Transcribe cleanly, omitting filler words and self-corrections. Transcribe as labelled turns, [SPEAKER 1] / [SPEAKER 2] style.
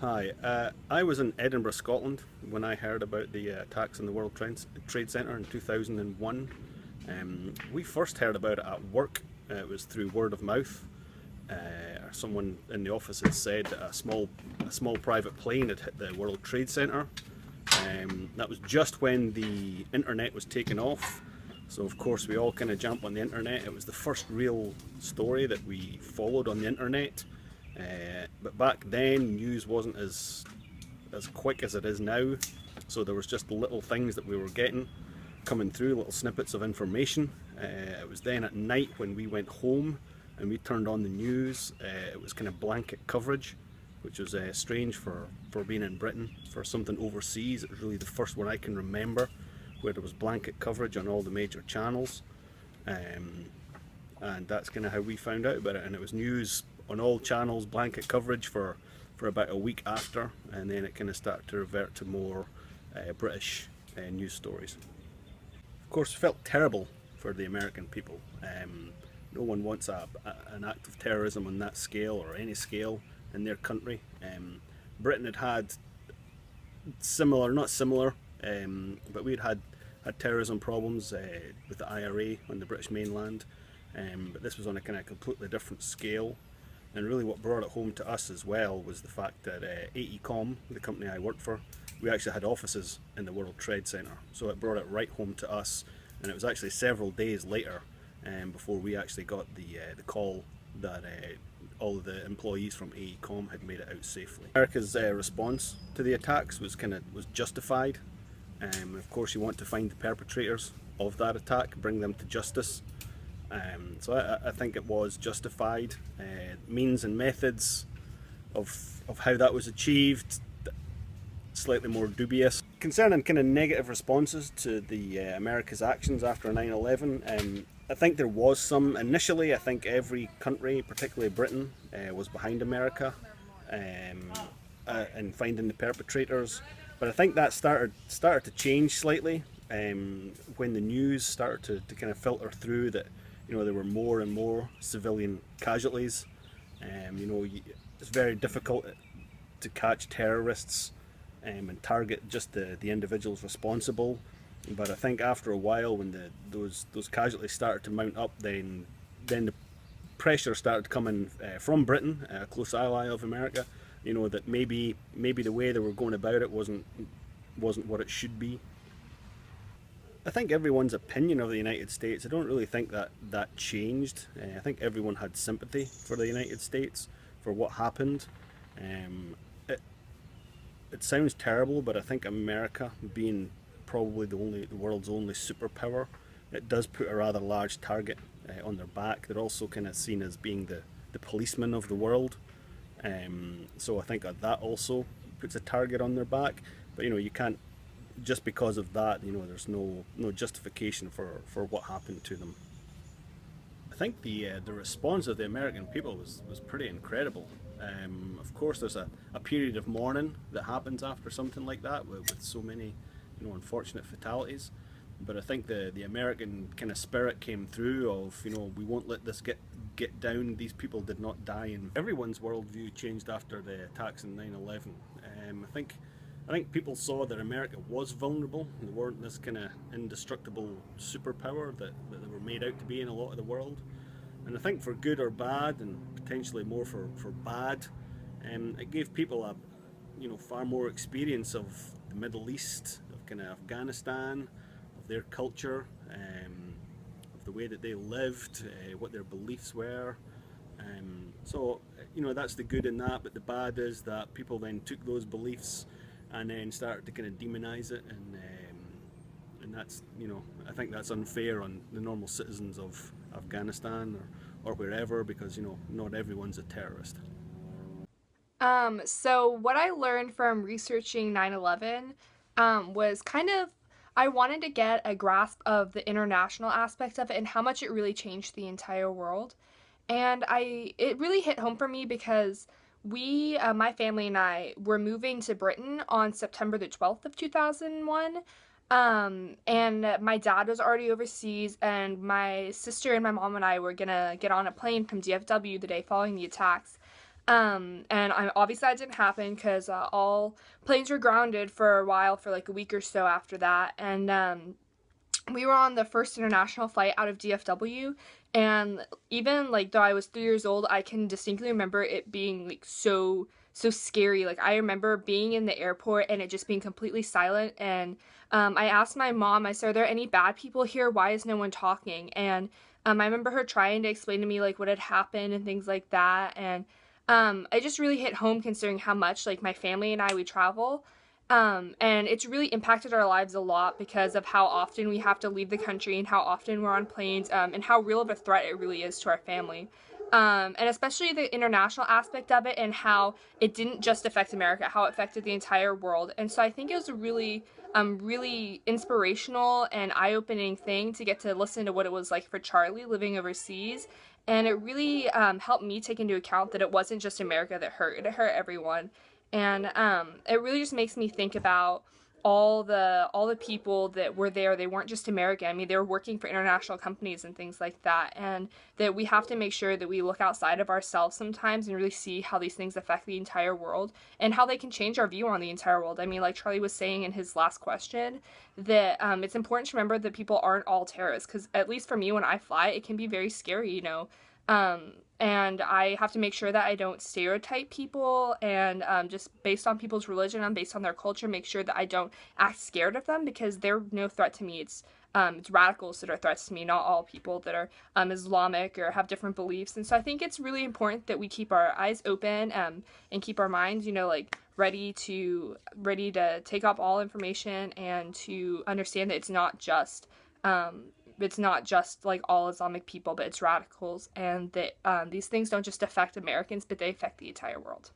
[SPEAKER 1] Hi, I was in Edinburgh, Scotland when I heard about the attacks on the Trade Centre in 2001. We first heard about it at work. It was through word of mouth. Someone in the office had said that a small private plane had hit the World Trade Centre. That was just when the internet was taken off. So of course we all kind of jumped on the internet. It was the first real story that we followed on the internet. But back then, news wasn't as quick as it is now. So there was just little things that we were getting coming through, little snippets of information. It was then at night when we went home and we turned on the news. It was kind of blanket coverage, which was strange for being in Britain. For something overseas, it was really the first one I can remember where there was blanket coverage on all the major channels. And that's kind of how we found out about it. And it was news on all channels, blanket coverage for about a week after, and then it kind of started to revert to more British news stories. Of course, it felt terrible for the American people. No one wants an act of terrorism on that scale or any scale in their country. Britain had similar, not similar, but we'd had terrorism problems with the IRA on the British mainland, but this was on a kind of completely different scale. And really what brought it home to us as well was the fact that AECOM, the company I worked for, we actually had offices in the World Trade Center. So it brought it right home to us, and it was actually several days later before we actually got the call that all of the employees from AECOM had made it out safely. America's response to the attacks was justified. Of course, you want to find the perpetrators of that attack, bring them to justice. So I think it was justified. Means and methods of how that was achieved, slightly more dubious. Concerning kind of negative responses to the America's actions after 9/11, I think there was some. Initially, I think every country, particularly Britain, was behind America in finding the perpetrators. But I think that started to change slightly when the news started to kind of filter through that there were more and more civilian casualties. It's very difficult to catch terrorists and target just the individuals responsible. But I think after a while, when those casualties started to mount up, then the pressure started coming from Britain, a close ally of America. That maybe the way they were going about it wasn't what it should be. I think everyone's opinion of the United States, I don't really think that changed. I think everyone had sympathy for the United States, for what happened. It, it sounds terrible, but I think America, being probably the world's only superpower, it does put a rather large target on their back. They're also kind of seen as being the policeman of the world. So I think that also puts a target on their back. But you can't, just because of that, there's no justification for what happened to them. I think the response of the American people was pretty incredible. Of course, there's a period of mourning that happens after something like that with so many unfortunate fatalities. But I think the American kind of spirit came through of we won't let this get down. These people did not die, and everyone's worldview changed after the attacks in 9/11. I think people saw that America was vulnerable. They weren't this kind of indestructible superpower that they were made out to be in a lot of the world. And I think for good or bad, and potentially more for bad, it gave people a far more experience of the Middle East, of kind of Afghanistan, of their culture, of the way that they lived, what their beliefs were. So that's the good in that, but the bad is that people then took those beliefs and then started to kind of demonize it, and that's I think that's unfair on the normal citizens of Afghanistan or wherever, because not everyone's a terrorist.
[SPEAKER 2] So what I learned from researching 9/11 was kind of I wanted to get a grasp of the international aspect of it and how much it really changed the entire world. And it really hit home for me because my family and I, were moving to Britain on September the 12th of 2001. And my dad was already overseas, and my sister and my mom and I were gonna get on a plane from DFW the day following the attacks. And obviously that didn't happen because all planes were grounded for a while, for like a week or so after that. And we were on the first international flight out of DFW, and even like though I was 3 years old, I can distinctly remember it being like so scary. Like I remember being in the airport and it just being completely silent. And I asked my mom, I said, "Are there any bad people here? Why is no one talking?" And I remember her trying to explain to me like what had happened and things like that. And it just really hit home considering how much like my family and I we travel. And it's really impacted our lives a lot because of how often we have to leave the country and how often we're on planes, and how real of a threat it really is to our family. And especially the international aspect of it and how it didn't just affect America, how it affected the entire world. And so I think it was a really inspirational and eye-opening thing to get to listen to what it was like for Charlie living overseas. And it really helped me take into account that it wasn't just America that hurt; it hurt everyone. And it really just makes me think about all the people that were there. They weren't just American. I mean, they were working for international companies and things like that. And that we have to make sure that we look outside of ourselves sometimes and really see how these things affect the entire world and how they can change our view on the entire world. I mean, like Charlie was saying in his last question, that it's important to remember that people aren't all terrorists. Because at least for me, when I fly, it can be very scary, you know. And I have to make sure that I don't stereotype people, and just based on people's religion and based on their culture, make sure that I don't act scared of them because they're no threat to me. It's radicals that are threats to me, not all people that are Islamic or have different beliefs. And so I think it's really important that we keep our eyes open, and keep our minds, you know, like ready to take up all information and to understand that um, it's not just like all Islamic people, but it's radicals, and that these things don't just affect Americans, but they affect the entire world.